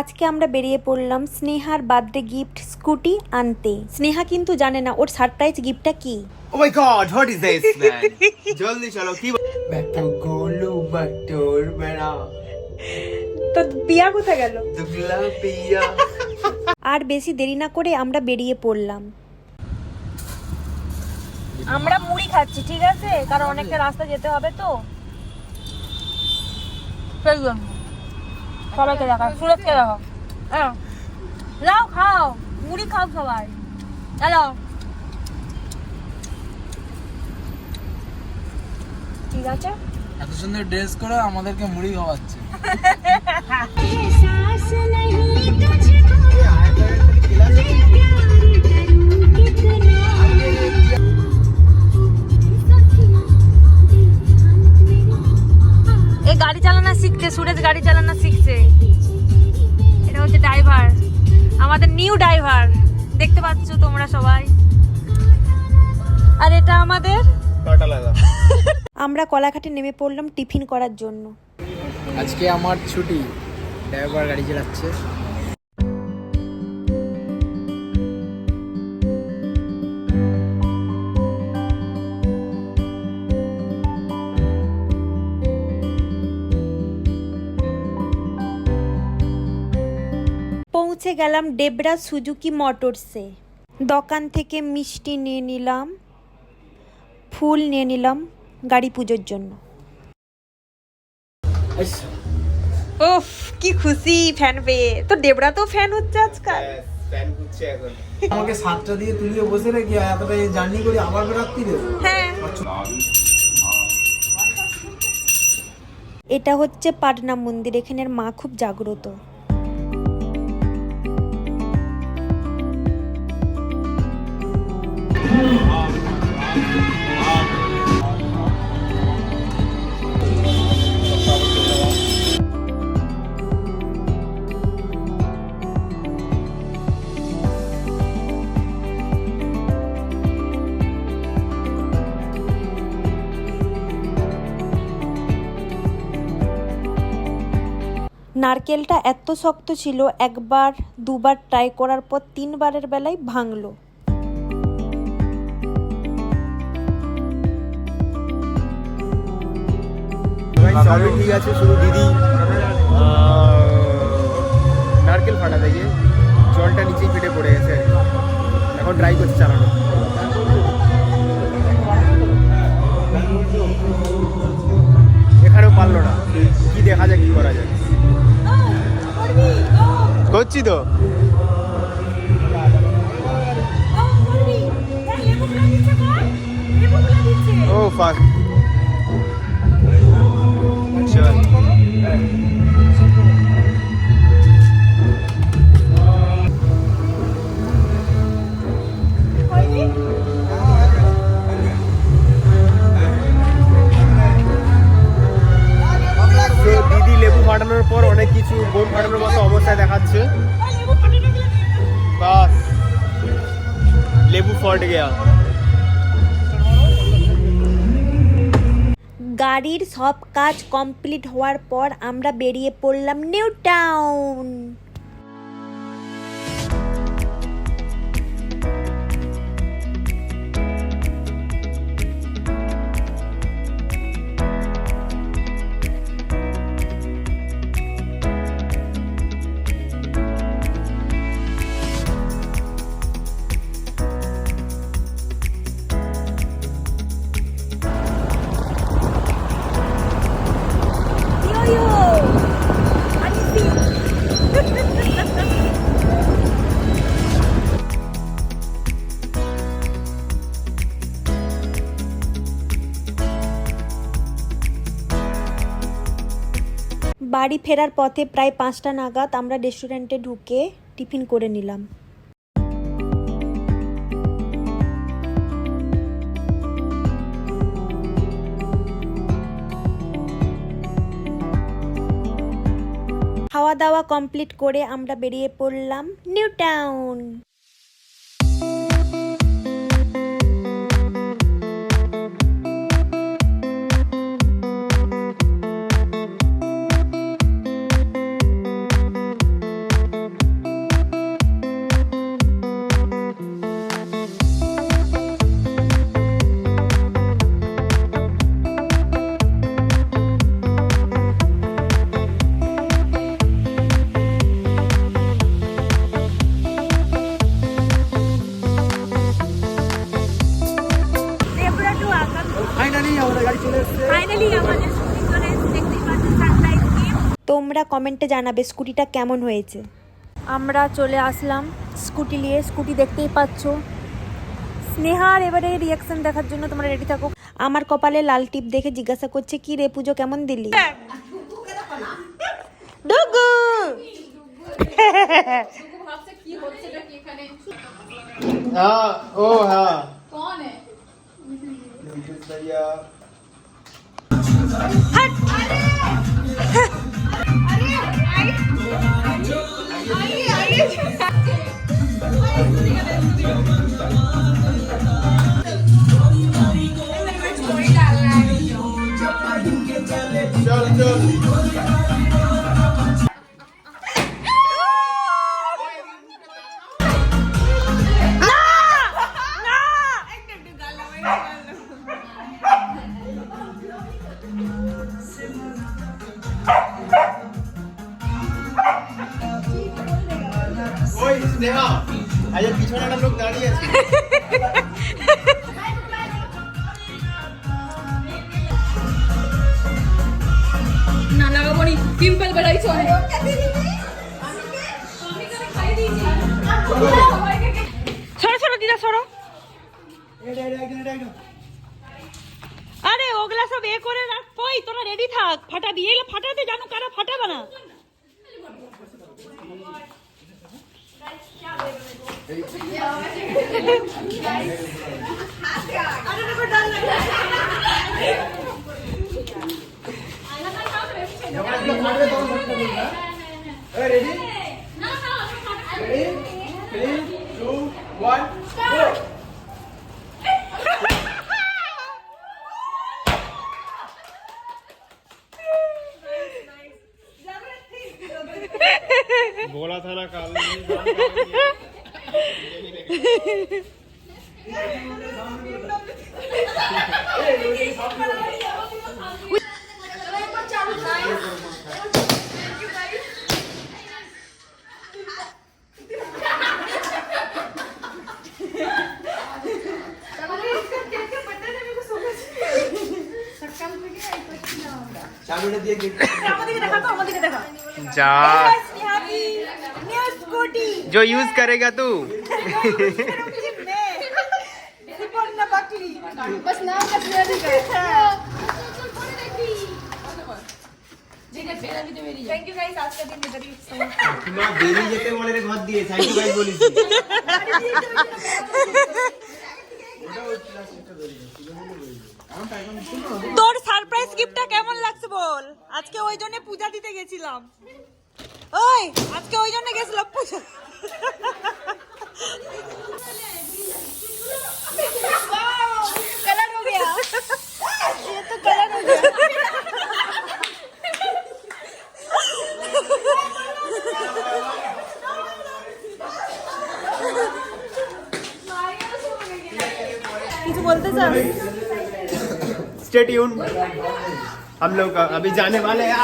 আজকে আমরা বেরিয়ে পড়লাম স্নেহার বার্থডে গিফট স্কুটি আনতে। স্নেহা কিন্তু জানে না ওর সারপ্রাইজ গিফটটা কি। Oh my god, what is this, man? জলদি চলো কি बैठो गोलू बटोर बड़ा তো বিয়া কোথায় গেল? दुगला पिया আর বেশি দেরি না করে আমরা বেরিয়ে পড়লাম। আমরা মুড়ি খাচ্ছি, ঠিক আছে, কারণ অনেকটা রাস্তা যেতে হবে তো সেই জন্য। সবাইকে দেখাও, সুরজকে দেখাও, হ্যাঁ লাও খাও, মুড়ি খাও সবাই, চলো। ঠিক আছে, এত সুন্দর ড্রেস করে আমাদেরকে মুড়ি খাওয়াচ্ছে। এই গাড়ি চালানো শিখছে, সুরেশ গাড়ি চালানো শিখছে। এটা হচ্ছে ড্রাইভার, আমাদের নিউ ড্রাইভার, দেখতে পাচ্ছ তোমরা সবাই। আর এটা আমাদের কাটা লাগা। আমরা কলাঘাটে নেমে পড়লাম টিফিন করার জন্য। আজকে আমার ছুটি, ড্রাইভার গাড়ি চালাচ্ছে। পৌঁছে গেলাম ডেবরা সুজুকি মোটরসে। দোকান থেকে মিষ্টি নিয়ে নিলাম, ফুল নিয়ে নিলাম গাড়ি পুজোর জন্য। ওফ কি খুশি ফ্যান পেয়ে, তো ডেবরা তো ফ্যান হচ্ছে আজকাল। ফ্যান ঘুরছে এখন। আমাকে 7টা দিয়ে তুলিয়ে বসে রেখে এতটা জার্নি করে আবার বেরাচ্ছি রে। হ্যাঁ, এটা হচ্ছে পাটনা মন্দির, এখানের মা খুব জাগ্রত। নারকেলটা এত শক্ত ছিল, একবার দুবার ট্রাই করার পর 3বারের বেলায় ভাঙলো। সবই ঠিক আছে, শুধু দিদি নারকেল ফাটা থেকে জলটা নিচেই ফেটে পড়ে গেছে। এখন ট্রাই করছি চালানো। এখানেও পারলো না, কি দেখা যায় কি করা যায়। করছি তো। ও ফাক, চল। দিদি লেবু ফাটানোর পর অনেক কিছু বোম ফাটানোর মতো অবস্থায় দেখাচ্ছে। বাস লেবু ফট গেয়া। গাড়ির সব কাজ কমপ্লিট হওয়ার পর আমরা বেরিয়ে পড়লাম নিউ টাউন। বাড়ি ফেরার পথে প্রায় 5টা নাগাদ আমরা রেস্টুরেন্টে ঢুকে টিফিন করে নিলাম। খাওয়া দাওয়া কমপ্লিট করে আমরা বেরিয়ে পড়লাম নিউ টাউন। তোমরা কমেন্টে জানাবে স্কুটিটা কেমন হয়েছে। আমরা চলে আসলাম স্কুটি নিয়ে, স্কুটি দেখতেই পাচ্ছ। স্নেহার এবারে রিয়াকশন দেখার জন্য তোমরা রেডি থাকো। আমার কপালে লাল টিপ দেখে জিজ্ঞাসা করছে কি রে পুজো কেমন দিলি। ডুগু हाँ ओ हाँ कौन है? भैया चल चल ওই স্নেহা আজ পিছনে একটা লোক দাঁড়িয়ে আছে না লাগাবো নি পিম্পল বেরাইছে অনেক সরো সরো দিদা সরো। আরে ওগুলা সব এ করে রাখ, কই তোরা রেডি থাক, ফাটাবি এগুলো ফাটাতে জানো কারা ফাটাবে না। रेडी रेडी 3 2 1 गो बोला था ना कल চাবিটা দিয়ে গেট আমাদেরকে দেখা তো, আমাদেরকে দেখা। जा নিউ স্কুটি जो यूज करेगा तू बस नाम का रेडी कर थैंक यू गाइस आज का दिन इधर ही মা বেরিয়ে যেতে বলে রে ঘর দিয়ে থ্যাংক ইউ গাইস বলিস তোর সারপ্রাইজ গিফটটা কেমন লাগছে বল। আজকে ওই জন্য পূজা দিতে গেছিলাম, ওই আজকে ওই জন্য গেছিলাম পূজা। कलर हो गया ये तो कलर हो गया। কিছু বলতে চাস? स्टे ट्यून हम लोग अभी जाने वाले हैं